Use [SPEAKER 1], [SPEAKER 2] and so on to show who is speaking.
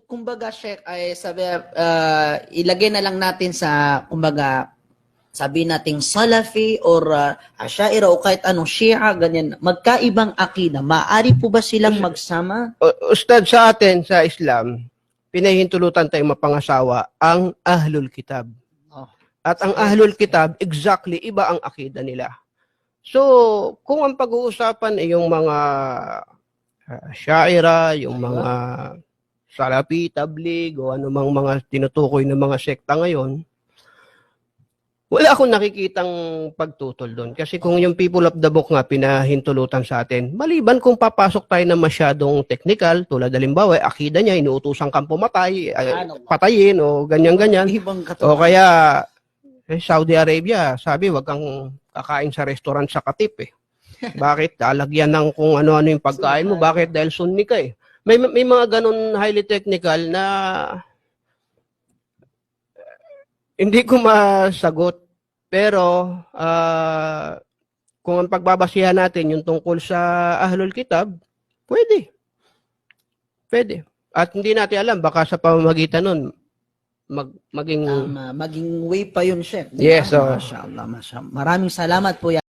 [SPEAKER 1] kumbaga, Sheikh, ay sabi, ilagay na lang natin sa, kumbaga, sabi nating Salafi or Ashaira o kahit anong Shia, ganyan, magkaibang akida. Maaari po ba silang magsama?
[SPEAKER 2] Ustad, sa atin, sa Islam, pinahintulutan tayong mapangasawa ang Ahlul Kitab.
[SPEAKER 1] Oh,
[SPEAKER 2] At ang Ahlul Kitab, exactly, iba ang akida nila. So, kung ang pag-uusapan ay yung mga Sha'ira, yung mga Salafi, Tabligh, o anumang mga tinutukoy ng mga sekta ngayon, wala akong nakikitang pagtutol doon. Kasi kung yung people of the book nga pinahintulutan sa atin, maliban kung papasok tayo na masyadong technical, tulad halimbawa, akida niya, inuutosang kang pumatay, patayin, o ganyan-ganyan. O kaya, Saudi Arabia, sabi, wag kang kakain sa restaurant sa Katip eh. Bakit? Lalagyan ng kung ano-ano yung pagkain mo. Bakit? Dahil sunni ka eh. May mga ganun highly technical na hindi ko masagot. Pero kung ang pagbabasihan natin yung tungkol sa Ahlul Kitab, pwede. Pwede. At hindi natin alam, baka sa pamamagitan nun, maging
[SPEAKER 1] maging way pa yun, Sheikh.
[SPEAKER 2] Yes, so
[SPEAKER 1] Mashallah, mashallah. Maraming salamat po yan.